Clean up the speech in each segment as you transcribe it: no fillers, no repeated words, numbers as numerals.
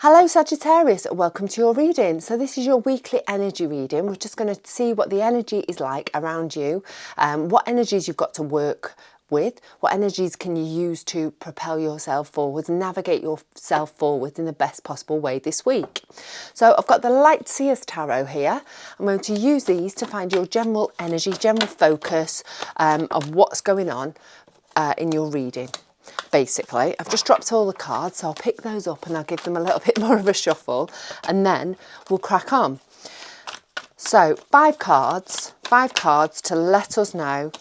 Hello Sagittarius, welcome to your reading. So this is your weekly energy reading. We're just going to see what the energy is like around you, what energies you've got to work with, what energies can you use to propel yourself forwards, navigate yourself forward in the best possible way this week. So I've got the Light Seers Tarot here. I'm going to use these to find your general energy, general focus of what's going on in your reading. Basically, I've just dropped all the cards, so I'll pick those up and I'll give them a little bit more of a shuffle and then we'll crack on. So five cards to let us know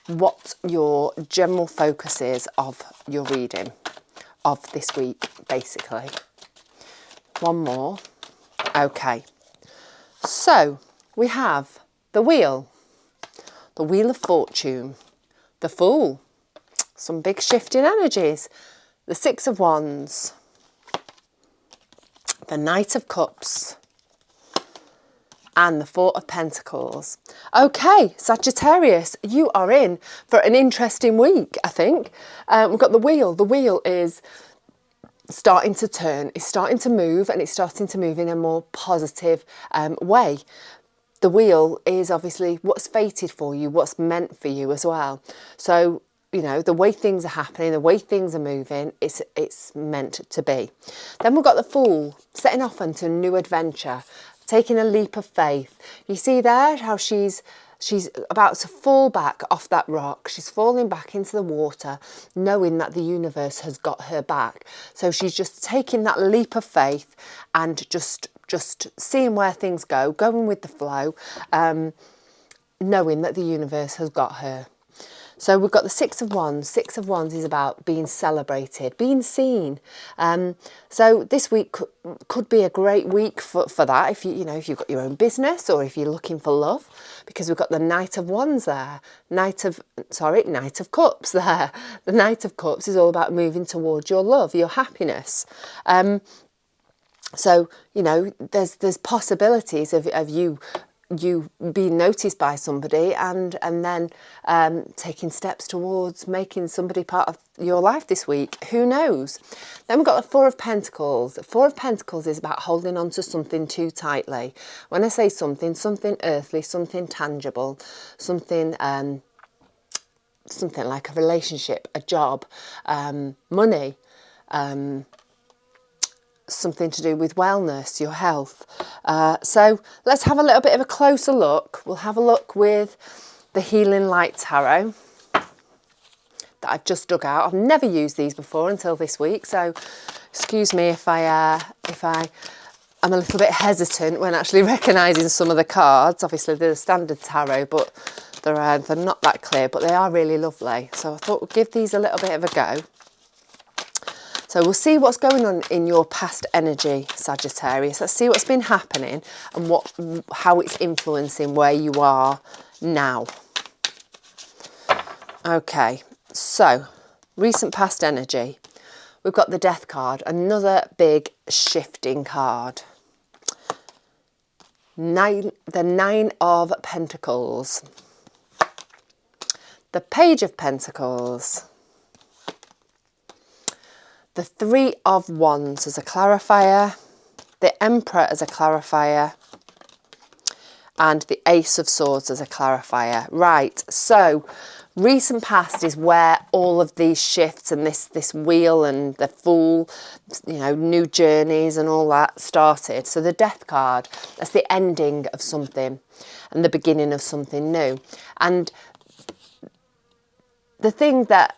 what your general focus is of your reading of this week, basically. One more. Okay, so we have the Wheel of Fortune, the Fool, some big shifting energies, the Six of Wands, the Knight of Cups, and the Four of Pentacles. Okay, Sagittarius, you are in for an interesting week, I think. We've got the Wheel. The Wheel is starting to turn, it's starting to move, and it's starting to move in a more positive way. The Wheel is obviously what's fated for you, what's meant for you as well. So, you know, the way things are happening, the way things are moving, it's meant to be. Then we've got the Fool, setting off into a new adventure, taking a leap of faith. You see there how she's about to fall back off that rock. She's falling back into the water, knowing that the universe has got her back. So she's just taking that leap of faith and just seeing where things go, going with the flow, knowing that the universe has got her. So we've got the Six of Wands. Six of Wands is about being celebrated, being seen. So this week could be a great week for that. If if you've got your own business or if you're looking for love, because we've got the Knight of Wands there, Knight of Cups there. The Knight of Cups is all about moving towards your love, your happiness. So there's possibilities of you being noticed by somebody and then taking steps towards making somebody part of your life this week. Who knows? Then we've got the Four of Pentacles. The Four of Pentacles is about holding on to something too tightly. When I say something earthly, something tangible, something like a relationship, a job, money, something to do with wellness, your health. So let's have a little bit of a closer look. We'll have a look with the Healing Light Tarot that I've just dug out. I've never used these before until this week, so excuse me if I'm a little bit hesitant when actually recognising some of the cards. Obviously they're the standard tarot, but they're not that clear, but they are really lovely. So I thought we'll give these a little bit of a go. So we'll see what's going on in your past energy, Sagittarius. Let's see what's been happening and how it's influencing where you are now. Okay, so recent past energy. We've got the Death card, another big shifting card. The Nine of Pentacles. The Page of Pentacles. The Three of Wands as a clarifier, the Emperor as a clarifier, and the Ace of Swords as a clarifier. Right, so recent past is where all of these shifts and this Wheel and the Fool, new journeys and all that started. So the Death card, that's the ending of something and the beginning of something new. And the thing that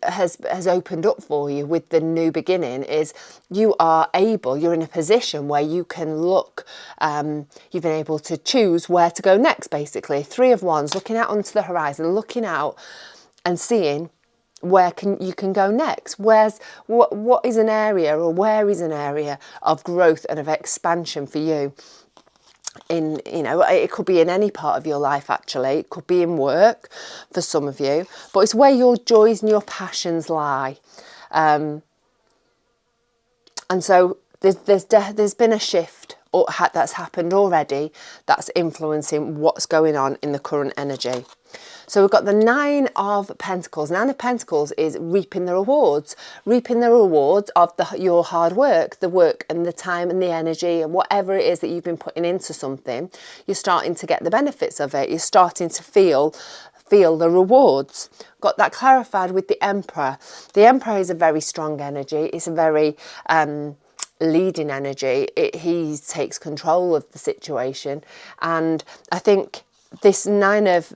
has opened up for you with the new beginning is you're in a position where you can look, you've been able to choose where to go next, basically. Three of Wands, looking out onto the horizon, looking out and seeing where you can go next. What is an area, or where is an area of growth and of expansion for you? It could be in any part of your life, actually. It could be in work for some of you, but it's where your joys and your passions lie. And so there's been a shift that's happened already that's influencing what's going on in the current energy. So we've got the Nine of Pentacles. Nine of Pentacles is reaping the rewards. Reaping the rewards of your hard work, the work and the time and the energy and whatever it is that you've been putting into something. You're starting to get the benefits of it. You're starting to feel the rewards. Got that clarified with the Emperor. The Emperor is a very strong energy. It's a very leading energy. He takes control of the situation, and I think this nine of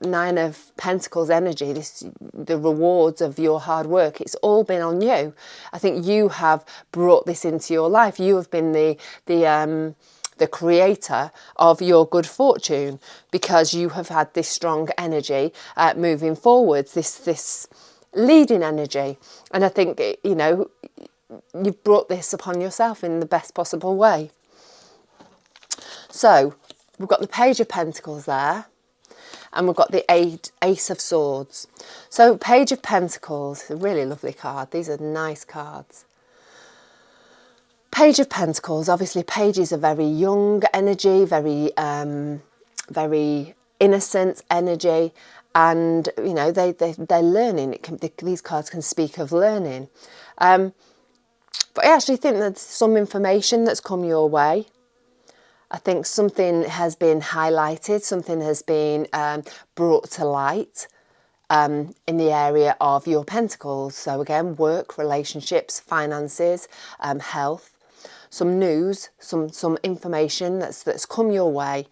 Pentacles energy, the rewards of your hard work, it's all been on you. I think you have brought this into your life. You have been the creator of your good fortune, because you have had this strong energy moving forwards, this leading energy. And I think, you know, you've brought this upon yourself in the best possible way. So we've got the Page of Pentacles there, and we've got the Ace of Swords. So Page of Pentacles, a really lovely card. These are nice cards. Page of Pentacles, obviously pages are very young energy, very innocent energy, and you know they're learning. These cards can speak of learning, but I actually think there's some information that's come your way. I think something has been highlighted, something has been brought to light in the area of your Pentacles. So again, work, relationships, finances, health. Some news, some information that's come your way,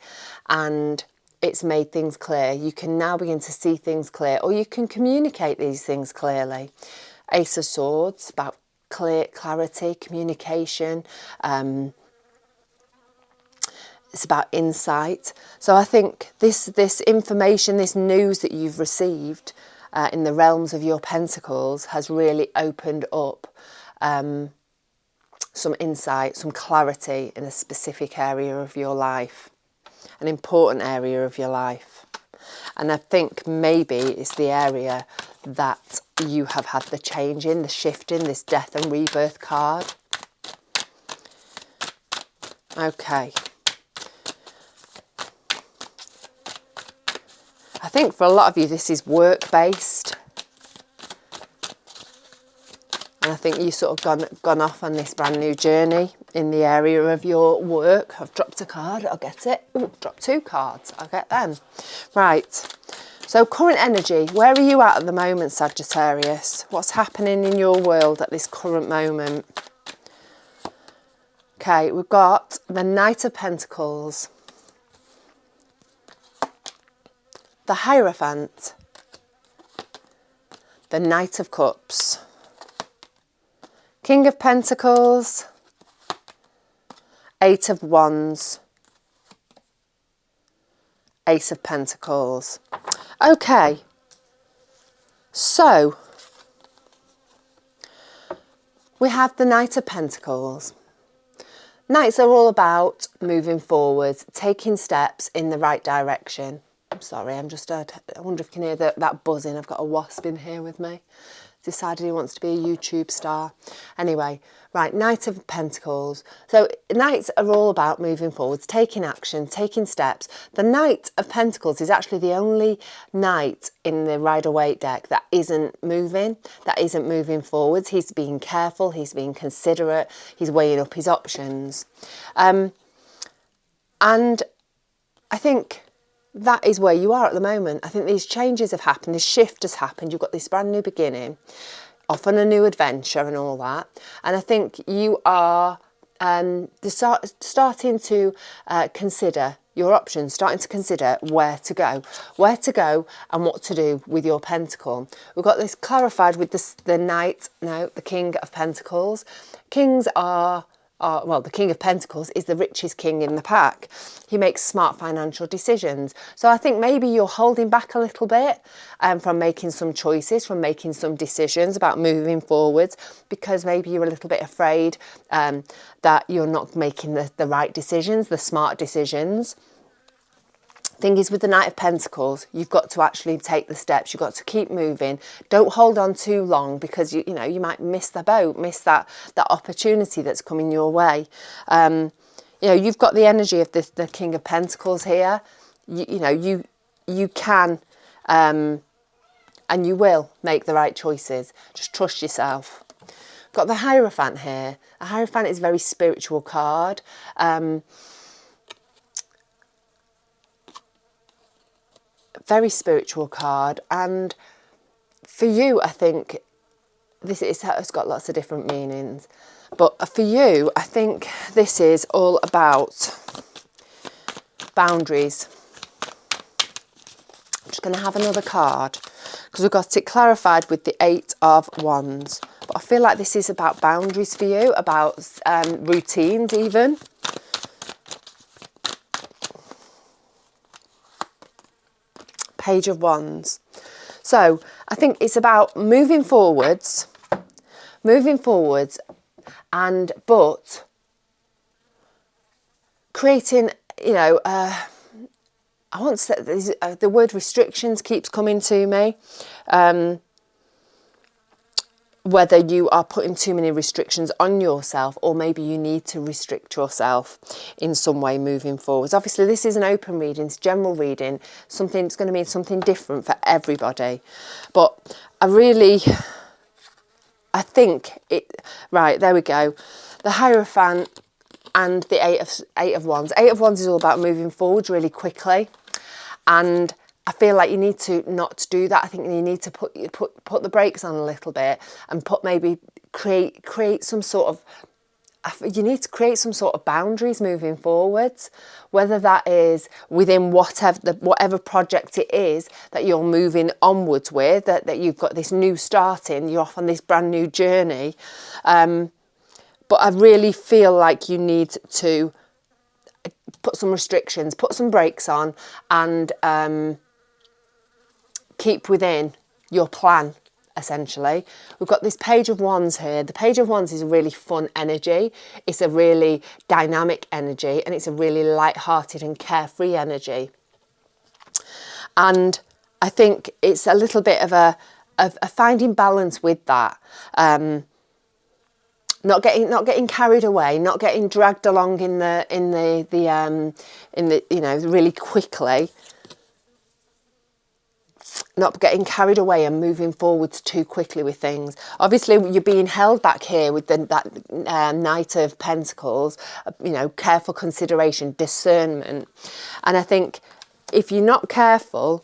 and it's made things clear. You can now begin to see things clear, or you can communicate these things clearly. Ace of Swords, about clarity, communication. It's about insight. So I think this information, this news that you've received in the realms of your Pentacles has really opened up some insight, some clarity in a specific area of your life, an important area of your life. And I think maybe it's the area that you have had the change in, the shift in, this Death and Rebirth card. Okay. I think for a lot of you this is work-based. And I think you've sort of gone off on this brand new journey in the area of your work. I've dropped a card, I'll get it. Ooh, dropped 2 cards, I'll get them. Right, so current energy, where are you at the moment, Sagittarius? What's happening in your world at this current moment? Okay, we've got the Knight of Pentacles, the Hierophant, the Knight of Cups, King of Pentacles, 8 of Wands, Ace of Pentacles. Okay, so we have the Knight of Pentacles. Knights are all about moving forward, taking steps in the right direction. I'm sorry, I wonder if you can hear that buzzing. I've got a wasp in here with me. Decided he wants to be a YouTube star. Anyway, right, Knight of Pentacles. So Knights are all about moving forwards, taking action, taking steps. The Knight of Pentacles is actually the only Knight in the Rider-Waite deck that isn't moving forwards. He's being careful, he's being considerate, he's weighing up his options. And I think that is where you are at the moment. I think these changes have happened, this shift has happened, you've got this brand new beginning, off on a new adventure and all that. And I think you are starting to consider your options, starting to consider where to go and what to do with your pentacle. We've got this clarified with the Knight, now the King of Pentacles. Kings are well, the King of Pentacles is the richest king in the pack. He makes smart financial decisions. So I think maybe you're holding back a little bit from making some choices, from making some decisions about moving forwards, because maybe you're a little bit afraid that you're not making the right decisions, the smart decisions. Thing is, with the Knight of Pentacles, you've got to actually take the steps. You've got to keep moving. Don't hold on too long, because you know you might miss the boat, miss that opportunity that's coming your way. You know, you've got the energy of the King of Pentacles here. You know, you can and you will make the right choices. Just trust yourself. Got the Hierophant here. A Hierophant is a very spiritual card. Very spiritual card, and for you, I think it's got lots of different meanings, but for you, I think this is all about boundaries. I'm just going to have another card because we've got it clarified with the 8 of Wands, but I feel like this is about boundaries for you, about routines even. Page of Wands. So I think it's about moving forwards, and but creating, you know, I want to say the word restrictions keeps coming to me. Whether you are putting too many restrictions on yourself, or maybe you need to restrict yourself in some way moving forwards. Obviously, this is an open reading, it's general reading, something that's going to mean something different for everybody. But I think it, right, there we go. The Hierophant and the eight of Wands. 8 of Wands is all about moving forwards really quickly, and I feel like you need to not do that. I think you need to put the brakes on a little bit and create some sort of, you need to create some sort of boundaries moving forwards, whether that is within whatever project it is that you're moving onwards with, that you've got this new starting, you're off on this brand new journey. But I really feel like you need to put some restrictions, put some brakes on, and keep within your plan, essentially. We've got this Page of Wands here. The Page of Wands is a really fun energy. It's a really dynamic energy, and it's a really light-hearted and carefree energy. And I think it's a little bit of a finding balance with that. Not getting carried away, not getting dragged along in the you know, really quickly. Not getting carried away and moving forwards too quickly with things. Obviously, you're being held back here with that Knight of Pentacles, you know, careful consideration, discernment. And I think if you're not careful,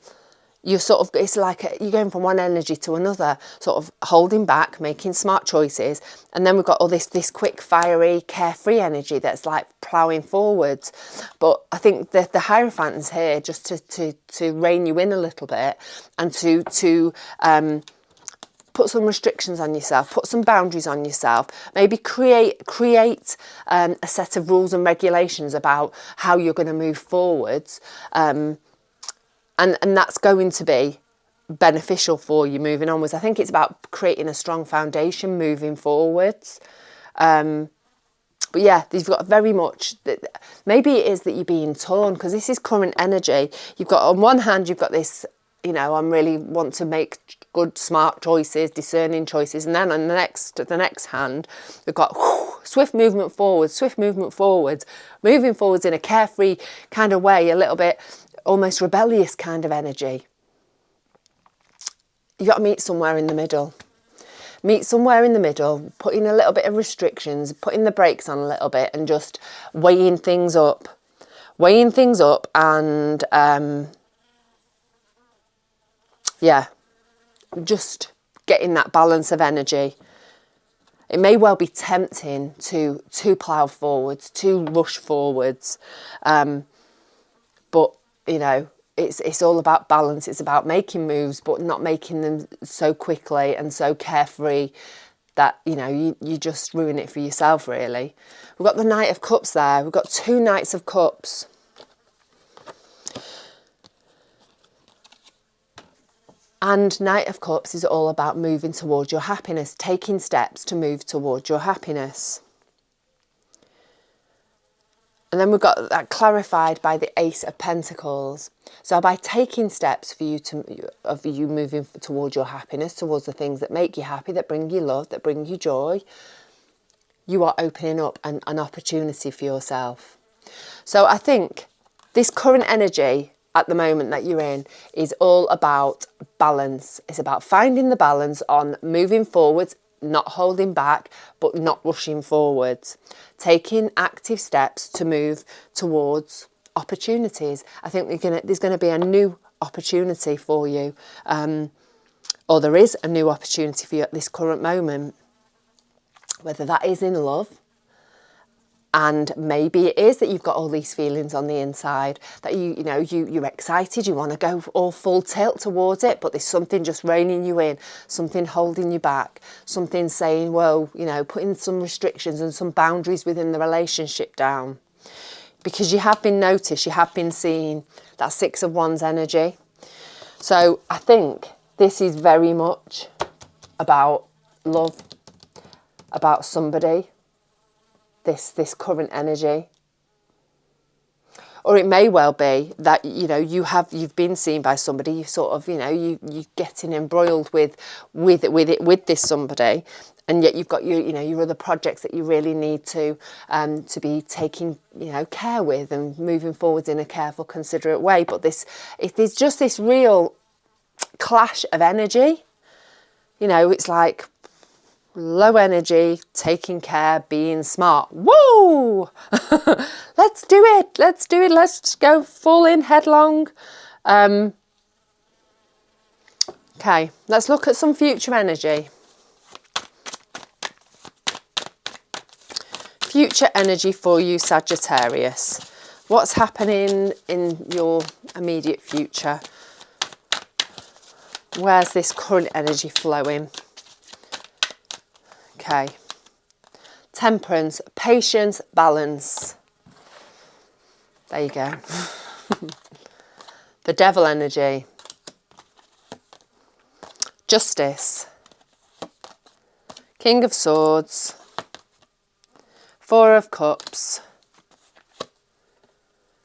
you're sort of, it's like you're going from one energy to another, sort of holding back, making smart choices. And then we've got all this quick, fiery, carefree energy that's like ploughing forwards. But I think that the Hierophant's here just to rein you in a little bit, and to put some restrictions on yourself, put some boundaries on yourself, maybe create a set of rules and regulations about how you're going to move forwards. And that's going to be beneficial for you moving onwards. I think it's about creating a strong foundation moving forwards. But yeah, you've got very much, maybe it is that you're being torn, because this is current energy. You've got, on one hand, you've got this, you know, I really want to make good, smart choices, discerning choices. And then on the next hand, we've got swift movement forwards, moving forwards in a carefree kind of way, a little bit almost rebellious kind of energy. You got to meet somewhere in the middle. Meet somewhere in the middle, putting a little bit of restrictions, putting the brakes on a little bit, and just weighing things up. And yeah, just getting that balance of energy. It may well be tempting to plough forwards, to rush forwards, but you know, it's all about balance. It's about making moves, but not making them so quickly and so carefree that, you know, you just ruin it for yourself, really. We've got the Knight of Cups there. We've got 2 Knights of Cups. And Knight of Cups is all about moving towards your happiness, taking steps to move towards your happiness. And then we've got that clarified by the Ace of Pentacles. So by taking steps for you moving towards your happiness, towards the things that make you happy, that bring you love, that bring you joy, you are opening up an opportunity for yourself. So I think this current energy at the moment that you're in is all about balance. It's about finding the balance on moving forwards, not holding back, but not rushing forwards. Taking active steps to move towards opportunities. I think there's going to be a new opportunity for you, or there is a new opportunity for you at this current moment, whether that is in love. And maybe it is that you've got all these feelings on the inside that you're excited, you want to go all full tilt towards it, but there's something just reining you in, something holding you back, something saying, well, putting some restrictions and some boundaries within the relationship down. Because you have been noticed, you have been seen, that Six of Wands energy. So I think this is very much about love, about somebody. This current energy, or it may well be that you've been seen by somebody. You sort of you're getting embroiled with this somebody, and yet you've got your other projects that you really need to be taking care with and moving forwards in a careful, considerate way. But there's just this real clash of energy. It's like low energy, taking care, being smart. Woo! Let's do it. Let's do it. Let's go full in headlong. Okay, let's look at some future energy. Future energy for you, Sagittarius. What's happening in your immediate future? Where's this current energy flowing? Okay, Temperance, patience, balance. There you go. The Devil energy. Justice. King of Swords. Four of Cups.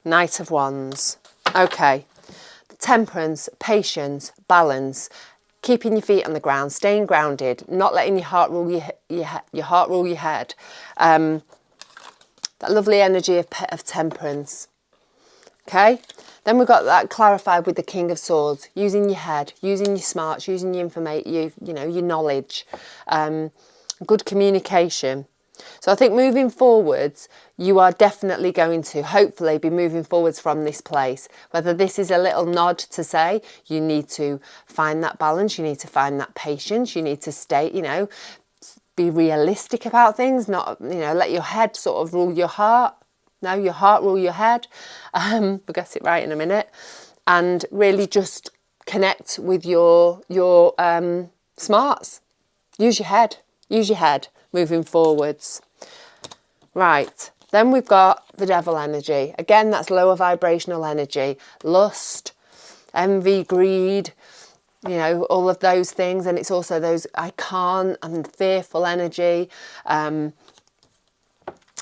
Knight of Wands. Okay, Temperance, patience, balance. Keeping your feet on the ground, staying grounded, not letting your heart rule your heart rule your head. That lovely energy of temperance. Okay, then we've got that clarified with the King of Swords, using your head, using your smarts, using your information, your knowledge, good communication. So I think moving forwards, you are definitely going to hopefully be moving forwards from this place. Whether this is a little nod to say you need to find that balance, you need to find that patience, you need to stay, be realistic about things, not, let your head sort of rule your heart. No, your heart rule your head. We'll get it right in a minute. And really just connect with your smarts. Use your head. Use your head moving forwards. Right, then we've got the Devil energy. Again, that's lower vibrational energy. Lust, envy, greed, all of those things. And it's also those I can't and fearful energy.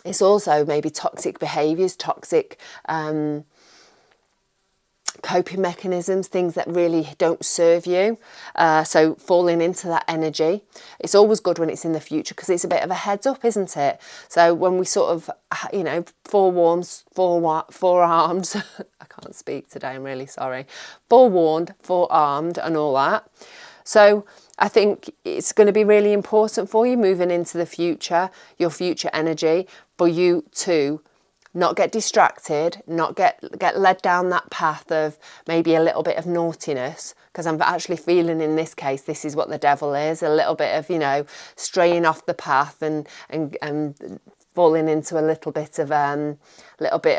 It's also maybe toxic behaviours, toxic coping mechanisms, things that really don't serve you. So falling into that energy. It's always good when it's in the future because it's a bit of a heads up, isn't it? So when we sort of, forearmed, I can't speak today, I'm really sorry. Forewarned, forearmed and all that. So I think it's going to be really important for you moving into the future, your future energy, for you to not get distracted, not get led down that path of maybe a little bit of naughtiness, because I'm actually feeling in this case, this is what the devil is, a little bit of, straying off the path and falling into a little bit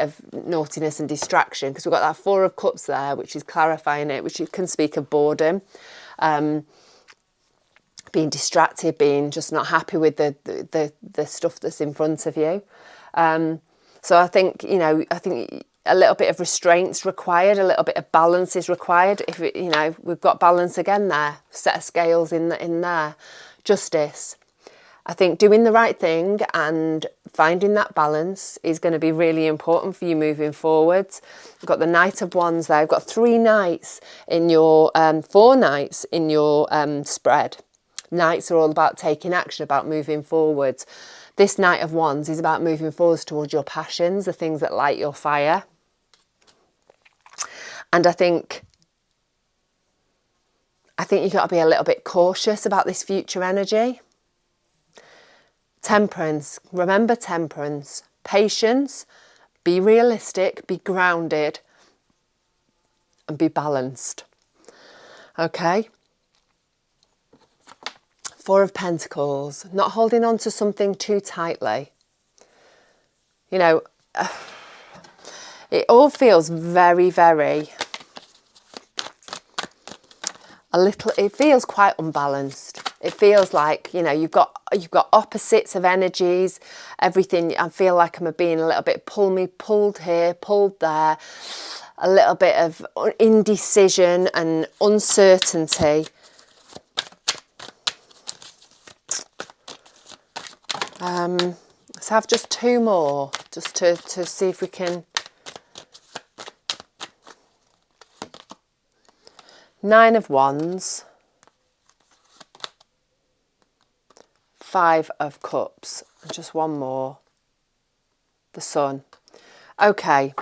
of naughtiness and distraction, because we've got that Four of Cups there, which is clarifying it, which can speak of boredom, being distracted, being just not happy with the stuff that's in front of you. So I think, I think a little bit of restraint's required, a little bit of balance is required. If we've got balance again there, set of scales in there. Justice. I think doing the right thing and finding that balance is going to be really important for you moving forwards. We've got the Knight of Wands there. We've got 3 knights in your, 4 knights in your spread. Knights are all about taking action, about moving forwards. This Knight of Wands is about moving forwards towards your passions, the things that light your fire. And I think you've got to be a little bit cautious about this future energy. Temperance, remember temperance, patience, be realistic, be grounded, and be balanced. Okay? Four of Pentacles, not holding on to something too tightly. You know, it all feels very, very, it feels quite unbalanced. It feels like, you know, you've got opposites of energies, everything. I feel like I'm being a little bit pulled here, pulled there, a little bit of indecision and uncertainty. Let's have just two more, just to see if we can. Nine of Wands. Five of Cups. And just one more. The Sun. Okay.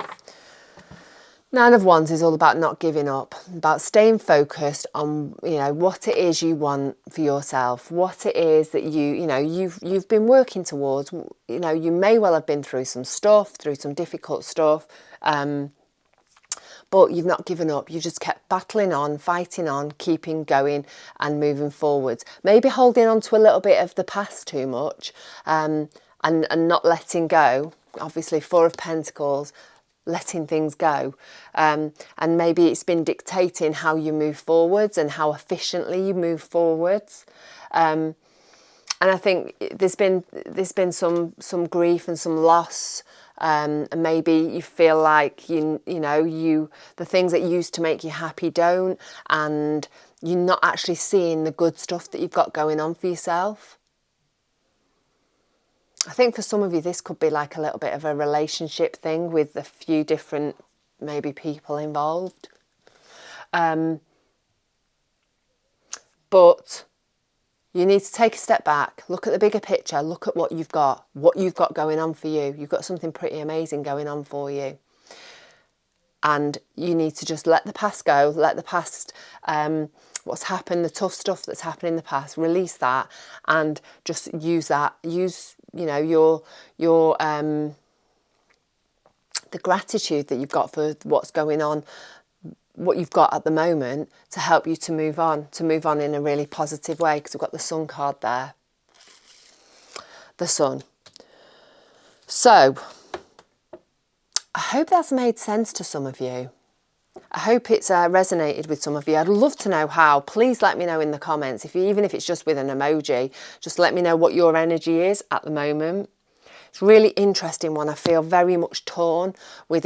Nine of Wands is all about not giving up, about staying focused on, you know, what it is you want for yourself, what it is that you've been working towards. You know, you may well have been through some stuff, through some difficult stuff, but you've not given up. You just kept battling on, fighting on, keeping going and moving forwards. Maybe holding on to a little bit of the past too much, and not letting go. Obviously, Four of Pentacles, letting things go, and maybe it's been dictating how you move forwards and how efficiently you move forwards, and I think there's been some grief and some loss, and maybe you feel like the things that used to make you happy don't, and you're not actually seeing the good stuff that you've got going on for yourself. I think for some of you, this could be like a little bit of a relationship thing with a few different, maybe, people involved. But you need to take a step back, look at the bigger picture, look at what you've got going on for you. You've got something pretty amazing going on for you. And you need to just let the past go, let the past, what's happened, the tough stuff that's happened in the past, release that, and just use the gratitude that you've got for what's going on, what you've got at the moment, to help you to move on in a really positive way, because we've got the Sun card there. The Sun. So, I hope that's made sense to some of you. I hope it's resonated with some of you. I'd love to know how. Please let me know in the comments. Even if it's just with an emoji, just let me know what your energy is at the moment. It's a really interesting one. I feel very much torn with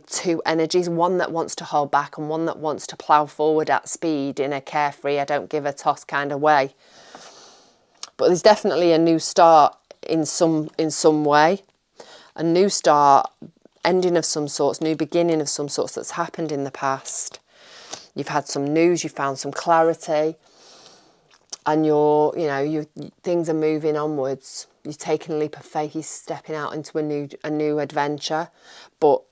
two energies, one that wants to hold back and one that wants to plough forward at speed in a carefree, I don't give a toss kind of way. But there's definitely a new start in some way. A new start, ending of some sorts, new beginning of some sorts that's happened in the past. You've had some news, you've found some clarity, and things are moving onwards. You're taking a leap of faith, you're stepping out into a new adventure, but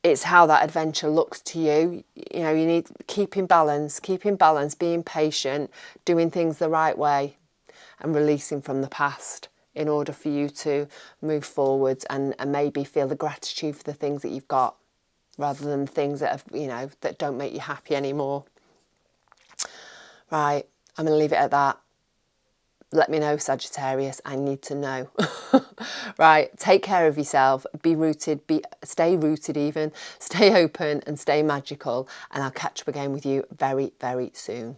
it's how that adventure looks to you. You know, you need keeping balance, being patient, doing things the right way, and releasing from the past in order for you to move forwards and maybe feel the gratitude for the things that you've got, rather than things that that don't make you happy anymore. Right, I'm going to leave it at that. Let me know, Sagittarius. I need to know. Right, take care of yourself. Be rooted. Stay rooted even. Stay open and stay magical. And I'll catch up again with you very, very soon.